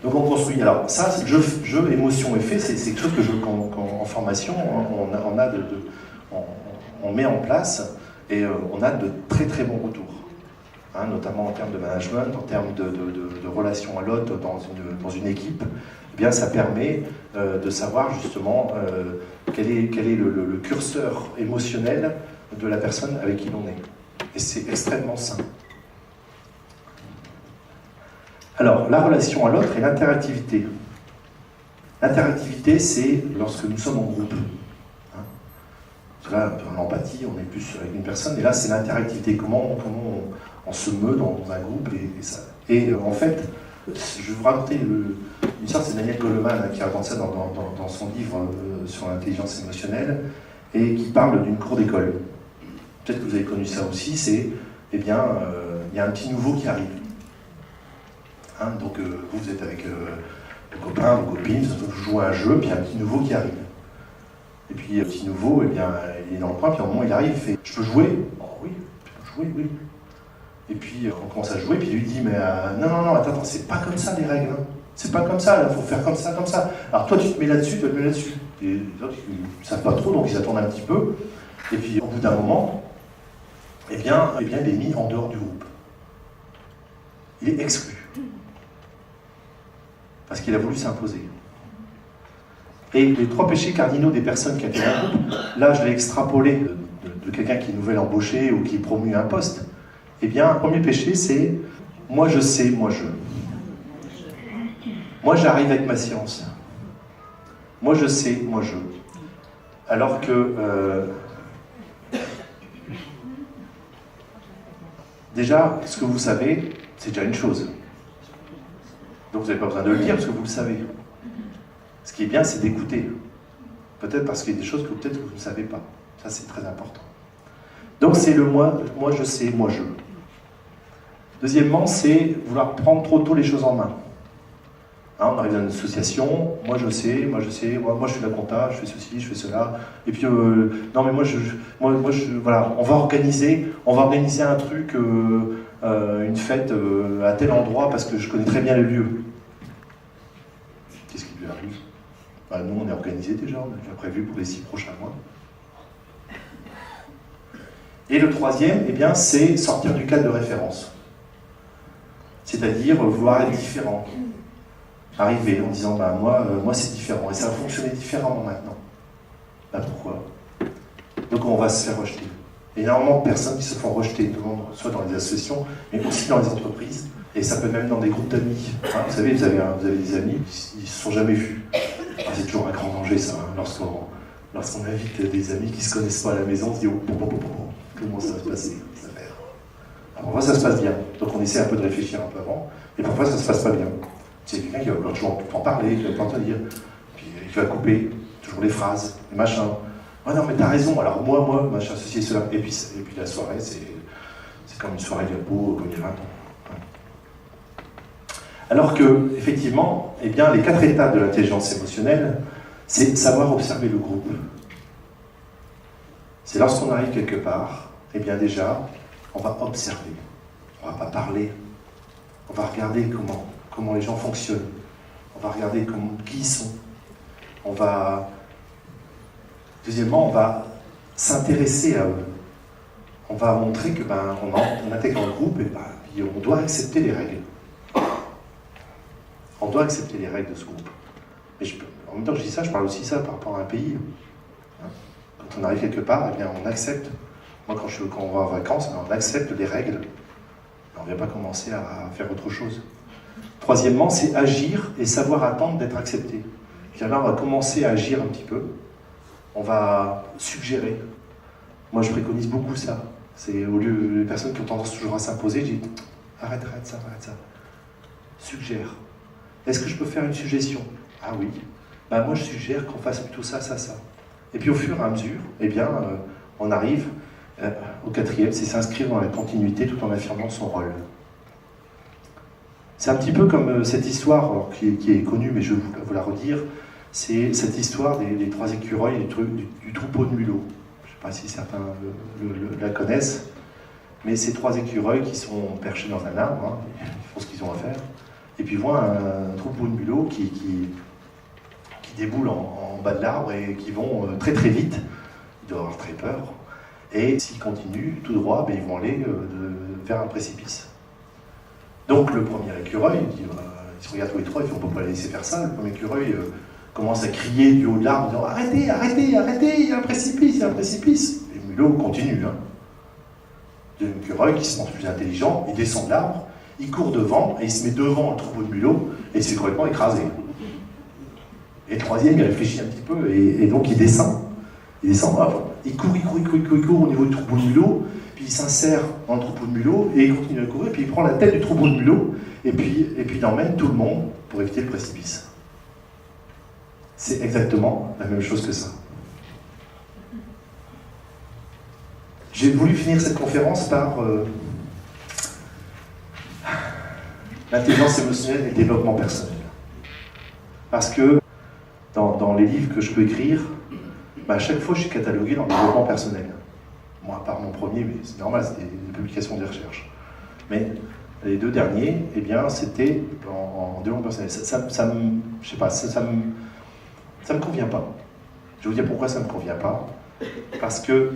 Donc on construit. Alors ça, jeu, émotion, effet, c'est quelque chose que en formation, on met en place et on a de très très bons retours. Notamment en termes de management, en termes de relation à l'autre dans une équipe. Eh bien, ça permet de savoir justement quel est le curseur émotionnel de la personne avec qui l'on est. Et c'est extrêmement sain. Alors, la relation à l'autre et l'interactivité. L'interactivité, c'est lorsque nous sommes en groupe. Parce que là, dans l'empathie, on est plus avec une personne, et là, c'est l'interactivité. Comment on se meut dans un groupe et ça. Et en fait, je vais vous raconter une histoire, c'est Daniel Goleman qui raconte ça dans son livre sur l'intelligence émotionnelle, et qui parle d'une cour d'école. Peut-être que vous avez connu ça aussi, c'est, eh bien, il y a un petit nouveau qui arrive. Donc vous êtes avec vos copains, vos copines, vous jouez à un jeu, puis il y a un petit nouveau qui arrive. Et puis, le petit nouveau, eh bien, il est dans le coin, puis à un moment, il arrive, il fait « Je peux jouer ?» « Oh oui, tu peux jouer, oui. » Et puis, on commence à jouer, puis il lui dit « Mais non, attends, c'est pas comme ça les règles. Hein. C'est pas comme ça, il faut faire comme ça, comme ça. Alors toi, tu te mets là-dessus, tu te mets là-dessus. » Et les autres, ils ne savent pas trop, donc ils attendent un petit peu. Et puis, au bout d'un moment, eh bien, il est mis en dehors du groupe. Il est exclu. Parce qu'il a voulu s'imposer. Et les 3 péchés cardinaux des personnes qui étaient dans le groupe, là, je l'ai extrapolé de quelqu'un qui est nouvelle embauché ou qui est promu à un poste. Eh bien, le premier péché, c'est « moi je sais, moi je ». Moi, j'arrive avec ma science. Moi, je sais, moi, je. Alors que, déjà, ce que vous savez, c'est déjà une chose. Donc, vous n'avez pas besoin de le dire, parce que vous le savez. Ce qui est bien, c'est d'écouter. Peut-être parce qu'il y a des choses que peut-être vous ne savez pas. Ça, c'est très important. Donc, c'est le moi je sais, moi, je. Deuxièmement, c'est vouloir prendre trop tôt les choses en main. On arrive dans une association, moi je sais, moi je fais la compta, je fais ceci, je fais cela, et puis non mais voilà, on va organiser un truc, une fête à tel endroit parce que je connais très bien le lieu. Qu'est-ce qui lui arrive ? Nous on est organisé déjà, on a déjà prévu pour les 6 prochains mois. Et le troisième, eh bien, c'est sortir du cadre de référence. C'est-à-dire vouloir être différent. Arriver en disant moi c'est différent et ça va fonctionner différemment maintenant. Pourquoi ? Donc on va se faire rejeter. Il y a énormément de personnes qui se font rejeter, tout le monde, soit dans les associations, mais aussi dans les entreprises, et ça peut même dans des groupes d'amis. Vous savez, vous avez des amis, ils ne se sont jamais vus. C'est toujours un grand danger ça, lorsqu'on invite des amis qui ne se connaissent pas à la maison, on se dit comment ça va se passer cette affaire. Alors parfois ça se passe bien, donc on essaie un peu de réfléchir un peu avant, et parfois ça ne se passe pas bien. C'est quelqu'un qui va toujours en parler, qui va pas te dire, puis qui va couper toujours les phrases, les machins. Ah non, mais t'as raison, alors moi, machin, ceci et cela. Et puis la soirée, c'est comme une soirée diapo comme il y a 20 ans. Alors que, effectivement, eh bien, les 4 étapes de l'intelligence émotionnelle, c'est savoir observer le groupe. C'est lorsqu'on arrive quelque part, eh bien déjà, on va observer. On ne va pas parler. On va regarder comment les gens fonctionnent. On va regarder qui ils sont. Deuxièmement, on va s'intéresser à eux. On va montrer que on intègre un groupe et puis on doit accepter les règles. On doit accepter les règles de ce groupe. Mais en même temps que je dis ça, je parle aussi ça par rapport à un pays. Quand on arrive quelque part, eh bien, on accepte. Moi, quand on va en vacances, on accepte les règles. On ne vient pas commencer à faire autre chose. Troisièmement, c'est agir et savoir attendre d'être accepté. Puis là, on va commencer à agir un petit peu. On va suggérer. Moi, je préconise beaucoup ça. C'est au lieu des personnes qui ont tendance toujours à s'imposer, je dis arrête ça. Suggère. Est-ce que je peux faire une suggestion ? Ah oui. Moi, je suggère qu'on fasse plutôt ça. Et puis, au fur et à mesure, eh bien, on arrive au 4e, c'est s'inscrire dans la continuité tout en affirmant son rôle. C'est un petit peu comme cette histoire qui est connue, mais je vais vous la redire. C'est cette histoire des 3 écureuils du troupeau de mulots. Je ne sais pas si certains la connaissent, mais ces 3 écureuils qui sont perchés dans un arbre, ils font ce qu'ils ont à faire, et puis ils voient un troupeau de mulots qui déboulent en bas de l'arbre et qui vont très très vite. Ils doivent avoir très peur. Et s'ils continuent tout droit, ils vont aller vers un précipice. Donc le premier écureuil, ils se regardent tous les 3, ils font pas laisser faire ça. Le premier écureuil commence à crier du haut de l'arbre en disant arrêtez, il y a un précipice. Les mulots continuent. Le deuxième écureuil, qui se montre plus intelligent, il descend de l'arbre, il court devant et il se met devant le troupeau de mulots et il se fait complètement écraser. Et le troisième, il réfléchit un petit peu et donc il descend. Il court au niveau du troupeau de mulots, puis il s'insère dans le troupeau de mulots, et il continue à courir, puis il prend la tête du troupeau de mulots, et puis il emmène tout le monde pour éviter le précipice. C'est exactement la même chose que ça. J'ai voulu finir cette conférence par l'intelligence émotionnelle et le développement personnel. Parce que dans les livres que je peux écrire, à chaque fois, je suis catalogué dans le développement personnel. Moi, à part mon premier, mais c'est normal, c'était des publications des recherches. Mais les 2 derniers, eh bien, c'était en développement personnel. Je sais pas, ça me convient pas. Je vais vous dire pourquoi ça me convient pas. Parce que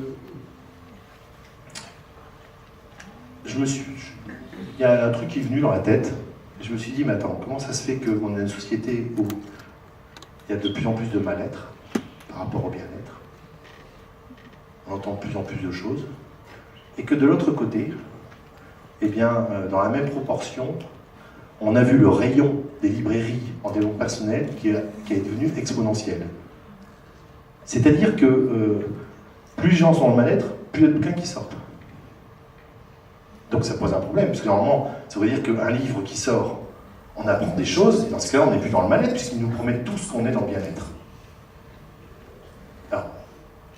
il y a un truc qui est venu dans la tête. Et je me suis dit, mais attends, comment ça se fait qu'on a une société où il y a de plus en plus de mal-être par rapport au bien-être? On entend de plus en plus de choses. Et que de l'autre côté, eh bien, dans la même proportion, on a vu le rayon des librairies en développement personnel qui est devenu exponentiel. C'est-à-dire que plus les gens sont en mal-être, plus il y a de bouquins qui sortent. Donc ça pose un problème, parce que normalement, ça veut dire qu'un livre qui sort, on apprend des choses, et dans ce cas-là, on n'est plus dans le mal-être, puisqu'ils nous promettent tous qu'on est dans le bien-être. Alors,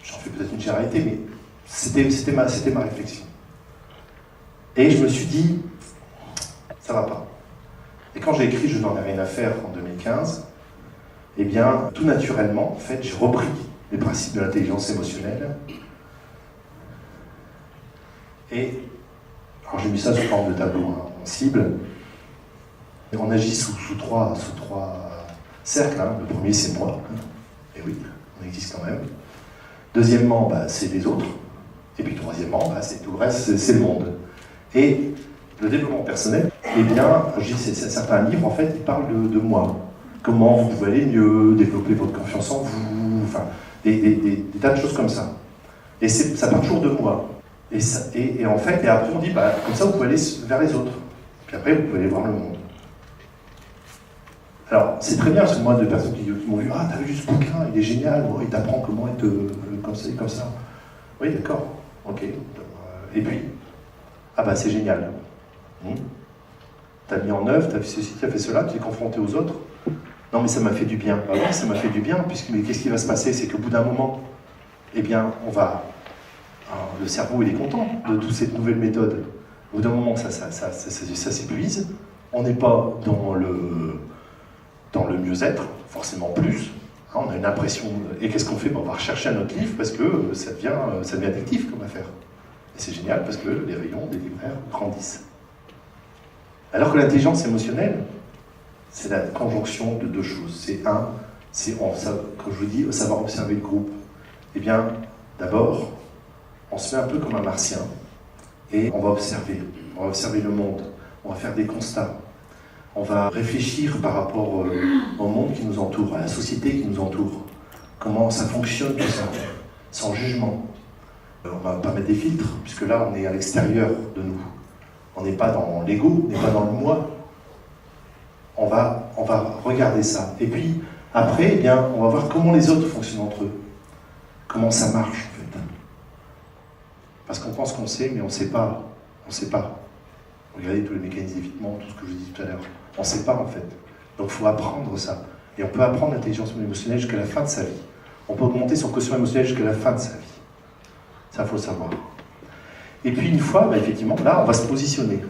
j'en fais peut-être une généralité, mais c'était ma réflexion. Et je me suis dit, ça va pas. Et quand j'ai écrit Je n'en ai rien à faire en 2015, eh bien, tout naturellement, en fait, j'ai repris les principes de l'intelligence émotionnelle. Et, alors j'ai mis ça sous forme de tableau, hein, en cible. Et on agit sous trois cercles. Hein. Le premier, c'est moi. Et oui, on existe quand même. Deuxièmement, c'est les autres. Et puis troisièmement, c'est tout le reste, c'est le monde. Et le développement personnel, eh bien, certains livres, en fait, ils parlent de moi. Comment vous pouvez aller mieux, développer votre confiance en vous, enfin, des tas de choses comme ça. Et ça part toujours de moi. Et en fait, et après on dit, comme ça vous pouvez aller vers les autres. Puis après, vous pouvez aller voir le monde. Alors, c'est très bien, parce que moi, de personnes qui m'ont vu, t'as vu ce bouquin, il est génial, il t'apprend comment être comme ça et comme ça. Oui, d'accord, ok. Et puis, c'est génial. T'as mis en œuvre, t'as fait ceci, t'as fait cela, tu es confronté aux autres. Non, mais ça m'a fait du bien. Oui, ça m'a fait du bien, mais qu'est-ce qui va se passer? C'est qu'au bout d'un moment, eh bien, le cerveau, il est content de toutes ces nouvelles méthodes. Au bout d'un moment, ça s'épuise. On n'est pas dans le mieux-être, forcément plus. On a une impression. Et qu'est-ce qu'on fait? On va rechercher un autre livre parce que ça devient addictif comme affaire. Et c'est génial parce que les rayons des libraires grandissent. Alors que l'intelligence émotionnelle, c'est la conjonction de 2 choses. Comme je vous dis, savoir observer le groupe. Eh bien, d'abord, on se met un peu comme un martien et on va observer le monde, on va faire des constats, on va réfléchir par rapport au monde qui nous entoure, à la société qui nous entoure, comment ça fonctionne tout ça, sans jugement. On ne va pas mettre des filtres, puisque là on est à l'extérieur de nous. On n'est pas dans l'ego, on n'est pas dans le moi. On va regarder ça. Et puis, après, eh bien, on va voir comment les autres fonctionnent entre eux. Comment ça marche, en fait. Parce qu'on pense qu'on sait, mais on ne sait pas. On ne sait pas. Regardez tous les mécanismes d'évitement, tout ce que je vous dis tout à l'heure. On ne sait pas, en fait. Donc, il faut apprendre ça. Et on peut apprendre l'intelligence émotionnelle jusqu'à la fin de sa vie. On peut augmenter son quotient émotionnel jusqu'à la fin de sa vie. Ça, il faut le savoir. Et puis, une fois, effectivement, là, on va se positionner.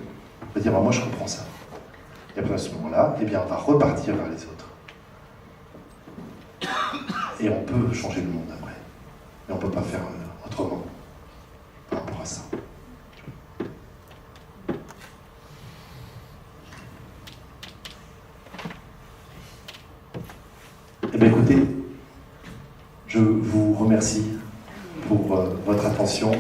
On va dire, moi, je comprends ça. Et après, à ce moment-là, eh bien, on va repartir vers les autres. Et on peut changer le monde après. Mais on ne peut pas faire autrement par rapport à ça. Eh bien, écoutez, je vous remercie pour votre attention.